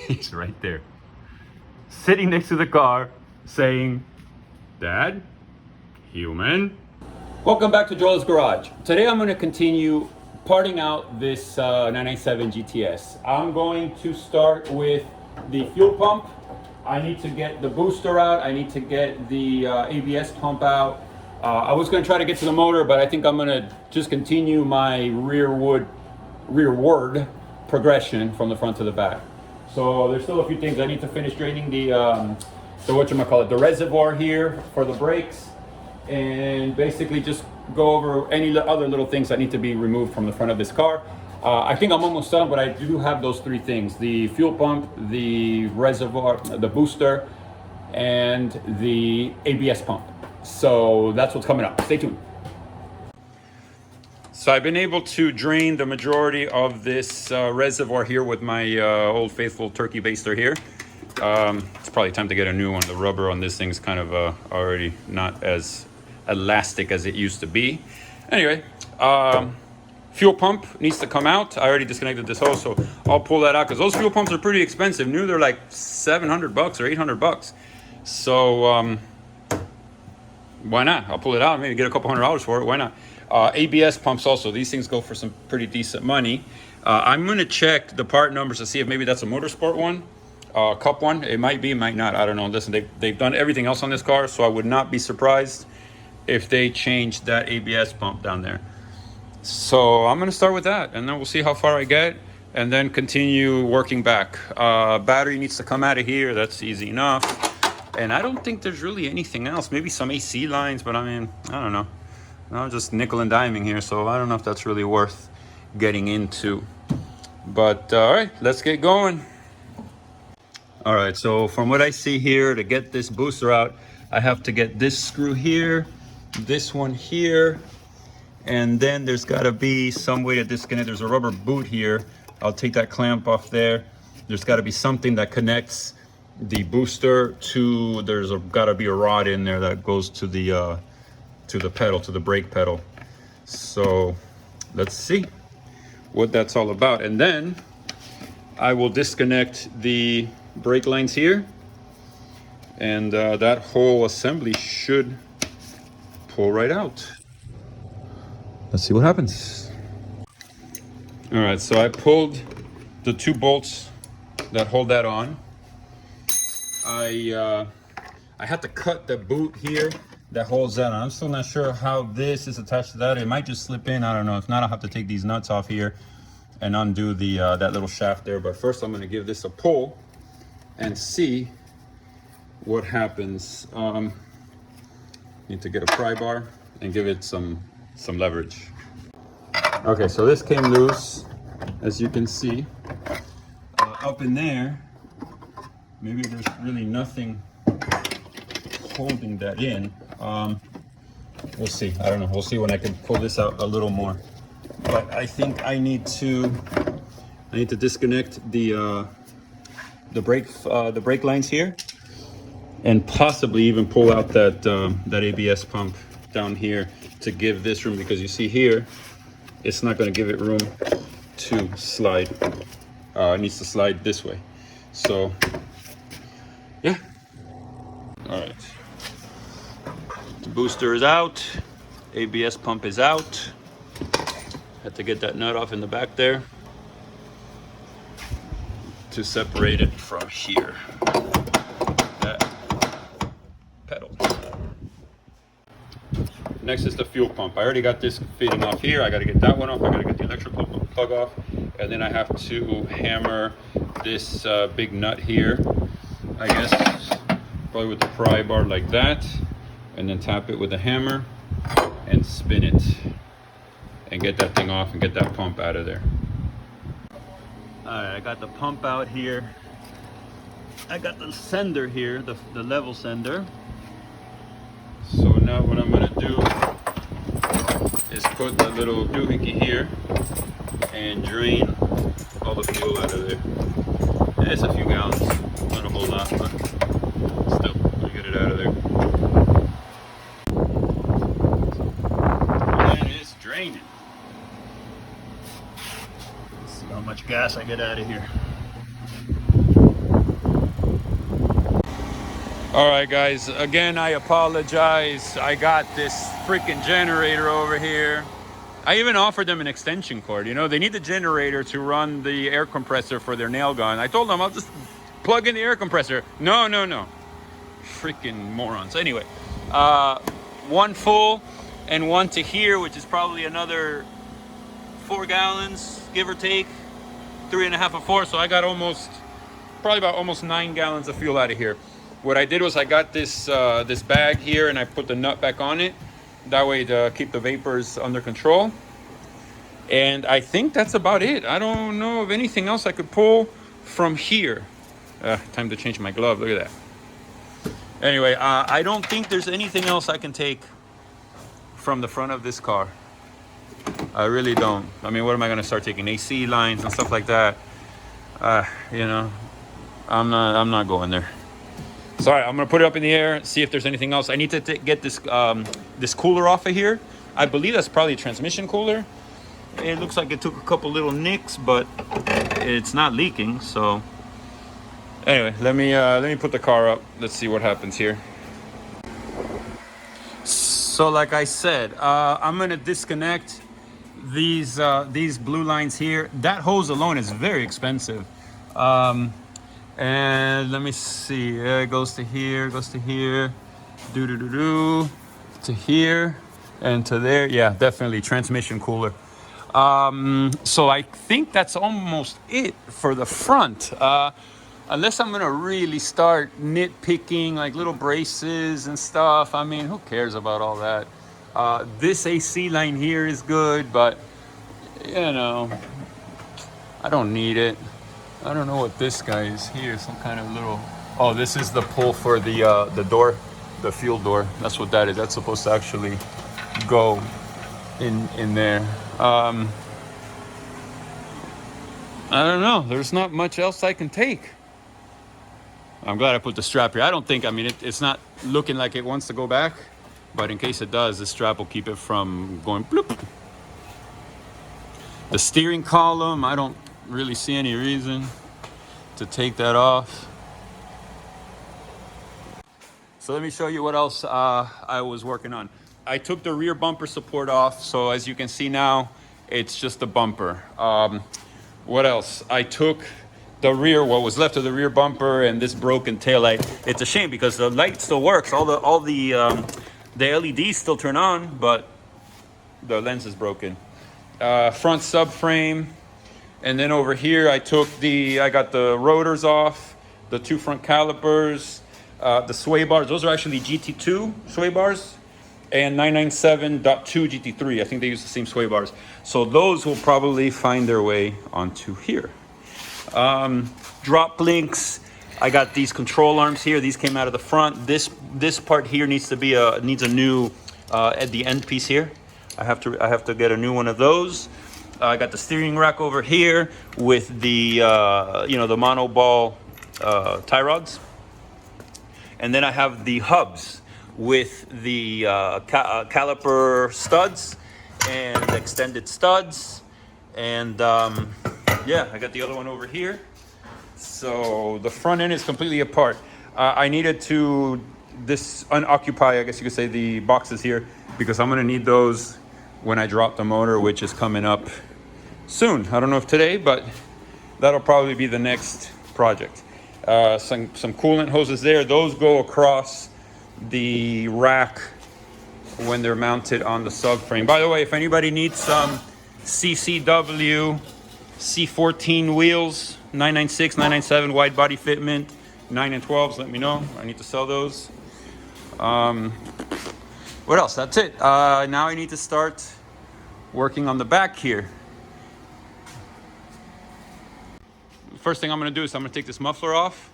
He's right there, sitting next to the car, saying, "Dad, human." Welcome back to Joel's Garage. Today I'm going to continue parting out this 997 GTS. I'm going to start with the fuel pump. I need to get the booster out. I need to get the ABS pump out. I was going to try to get to the motor, but I think I'm going to just continue my rearward progression from the front to the back. So there's still a few things I need to finish draining the reservoir here for the brakes, and basically just go over any other little things that need to be removed from the front of this car. I think I'm almost done, but I do have those three things: the fuel pump, the reservoir, the booster, and the ABS pump. So that's what's coming up. Stay tuned. So I've been able to drain the majority of this reservoir here with my old faithful turkey baster here. It's probably time to get a new one. The rubber on this thing's kind of already not as elastic as it used to be. Anyway, fuel pump needs to come out. I already disconnected this hose, so I'll pull that out because those fuel pumps are pretty expensive. New, they're like $700 or $800. So why not? I'll pull it out, maybe get a couple $100 for it. Why not? ABS pumps also. These things go for some pretty decent money. I'm gonna check the part numbers to see if maybe that's a Motorsport one, Cup one. It might be, might not. I don't know. Listen, they've done everything else on this car, so I would not be surprised if they changed that ABS pump down there. So I'm gonna start with that, and then we'll see how far I get, and then continue working back. Battery needs to come out of here. That's easy enough. And I don't think there's really anything else. Maybe some AC lines, but I mean, I don't know. No, just nickel and diming here, so I don't know if that's really worth getting into. But all right, let's get going. All right, so from what I see here, to get this booster out, I have to get this screw here, this one here, and then there's gotta be some way to disconnect. There's a rubber boot here. I'll take that clamp off there. There's gotta be something that connects the booster to, gotta be a rod in there that goes to the pedal, to the brake pedal. So let's see what that's all about. And then I will disconnect the brake lines here, and that whole assembly should pull right out. Let's see what happens. All right, so I pulled the two bolts that hold that on. I had to cut the boot here that holds that on. I'm still not sure how this is attached to that. It might just slip in, I don't know. If not, I'll have to take these nuts off here and undo the that little shaft there. But first I'm gonna give this a pull and see what happens. Need to get a pry bar and give it some leverage. Okay, so this came loose, as you can see. Up in there, maybe there's really nothing holding that in. We'll see. I don't know. We'll see when I can pull this out a little more. But I think I need to disconnect the brake lines here, and possibly even pull out that ABS pump down here to give this room, because you see here, it's not going to give it room to slide. It needs to slide this way. So yeah. All right. The booster is out. ABS pump is out. Had to get that nut off in the back there to separate it from here. That pedal. Next is the fuel pump. I already got this fitting off here. I got to get that one off. I got to get the electrical plug off, and then I have to hammer this big nut here. I guess probably with the pry bar like that, and then tap it with a hammer and spin it and get that thing off and get that pump out of there. All right, I got the pump out here. I got the sender here, the level sender. So now what I'm gonna do is put that little doohickey here and drain all the fuel out of there. It's a few gallons, not a whole lot, but still, I'll get it out of there. And it's draining. Let's see how much gas I get out of here. All right, guys. Again, I apologize. I got this freaking generator over here. I even offered them an extension cord. You know, they need the generator to run the air compressor for their nail gun. I told them I'll just plug in the air compressor. No, no, no. Freaking morons. Anyway, one full and one to here, which is probably another 4 gallons, give or take. 3.5 or 4. So I got almost 9 gallons of fuel out of here. What I did was I got this this bag here and I put the nut back on it. That way to keep the vapors under control. And I think that's about it. I don't know of anything else I could pull from here. Time to change my glove. Look at that. Anyway, I don't think there's anything else I can take from the front of this car. I really don't. I mean, what am I going to start taking? AC lines and stuff like that. You know, I'm not going there. So, all right, I'm gonna put it up in the air, see if there's anything else. I need to get this this cooler off of here. I believe that's probably a transmission cooler. It looks like it took a couple little nicks, but it's not leaking. So, anyway, let me put the car up. Let's see what happens here. So, like I said, I'm gonna disconnect these blue lines here. That hose alone is very expensive. And let me see, it goes to here, to here, and to there. Yeah, definitely transmission cooler. So I think that's almost it for the front. Unless I'm gonna really start nitpicking like little braces and stuff. I mean, who cares about all that? This AC line here is good, but you know, I don't need it. I don't know what this guy is here. Some kind of little. Oh, this is the pull for the door, the fuel door. That's what that is. That's supposed to actually go in there. I don't know. There's not much else I can take. I'm glad I put the strap here. I don't think. I mean, it's not looking like it wants to go back, but in case it does, the strap will keep it from going bloop. The steering column, I don't really see any reason to take that off. So let me show you what else I was working on. I took the rear bumper support off, so as you can see now, it's just a bumper. What else? I took the rear, what was left of the rear bumper, and this broken taillight. It's a shame because the light still works. All the LEDs still turn on, but the lens is broken. Front subframe. And then over here, I got the rotors off, the 2 front calipers, the sway bars. Those are actually GT2 sway bars and 997.2 GT3. I think they use the same sway bars. So those will probably find their way onto here. Drop links. I got these control arms here. These came out of the front. This part here needs a new at the end piece here. I have to get a new one of those. I got the steering rack over here with the the mono ball tie rods, and then I have the hubs with the caliper studs and extended studs, and yeah, I got the other one over here. So the front end is completely apart. I needed to unoccupy, I guess you could say, the boxes here because I'm gonna need those when I drop the motor, which is coming up soon. I don't know if today, but that'll probably be the next project. Some coolant hoses there. Those go across the rack when they're mounted on the subframe. By the way, if anybody needs some CCW C14 wheels, 996, 997 wide body fitment, 9 and 12s, let me know. I need to sell those. What else? That's it. Now I need to start working on the back here. First thing I'm going to do is I'm going to take this muffler off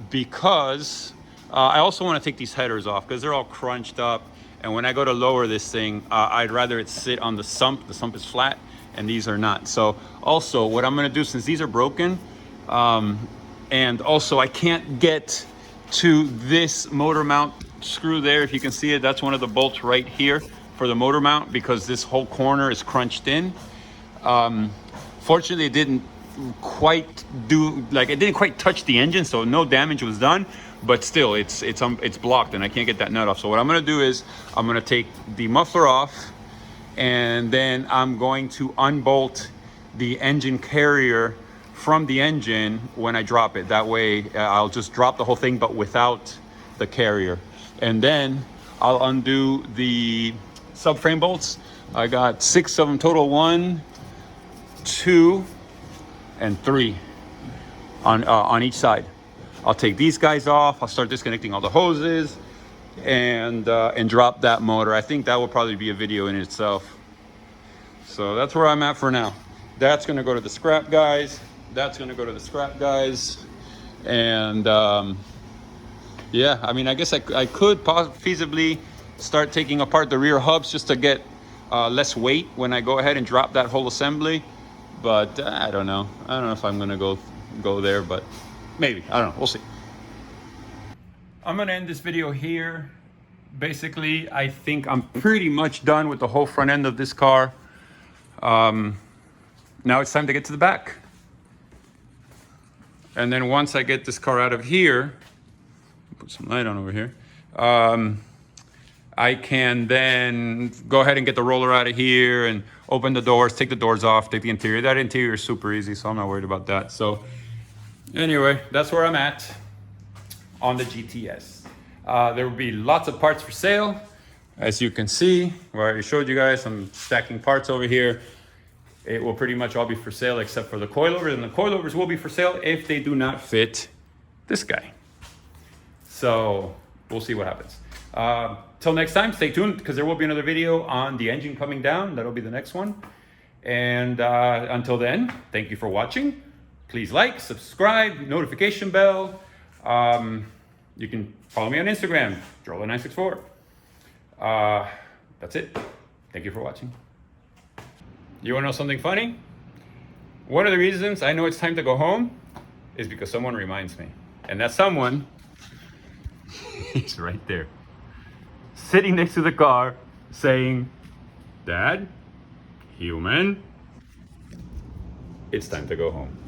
because I also want to take these headers off because they're all crunched up. And when I go to lower this thing, I'd rather it sit on the sump. The sump is flat and these are not. So also what I'm going to do, since these are broken, and also I can't get to this motor mount screw there. If you can see it, that's one of the bolts right here for the motor mount because this whole corner is crunched in. Fortunately, it didn't quite do, like it didn't quite touch the engine, so no damage was done, but still it's blocked and I can't get that nut off. So what I'm gonna do is I'm gonna take the muffler off, and then I'm going to unbolt the engine carrier from the engine when I drop it. That way I'll just drop the whole thing but without the carrier, and then I'll undo the subframe bolts. I got 6 of them total, 1, 2, and 3 on each side. I'll take these guys off. I'll start disconnecting all the hoses and drop that motor. I think that will probably be a video in itself. So that's where I'm at for now. That's gonna go to the scrap guys. That's gonna go to the scrap guys. And yeah, I mean, I guess I could feasibly start taking apart the rear hubs just to get less weight when I go ahead and drop that whole assembly. But I don't know. I don't know if I'm gonna go there, but maybe. I don't know. We'll see. I'm gonna end this video here. Basically, I think I'm pretty much done with the whole front end of this car. Now it's time to get to the back. And then once I get this car out of here, put some light on over here, I can then go ahead and get the roller out of here and open the doors, take the doors off, take the interior. That interior is super easy, so I'm not worried about that. So anyway, that's where I'm at on the GTS. There will be lots of parts for sale. As you can see, where I already showed you guys, I'm stacking parts over here. It will pretty much all be for sale except for the coilovers, and the coilovers will be for sale if they do not fit this guy. So we'll see what happens. Till next time, stay tuned because there will be another video on the engine coming down. That'll be the next one. And until then, thank you for watching. Please like, subscribe, notification bell. You can follow me on Instagram, Drola964. That's it. Thank you for watching. You want to know something funny? One of the reasons I know it's time to go home is because someone reminds me. And that someone is right there, sitting next to the car saying, "Dad, human, it's time to go home."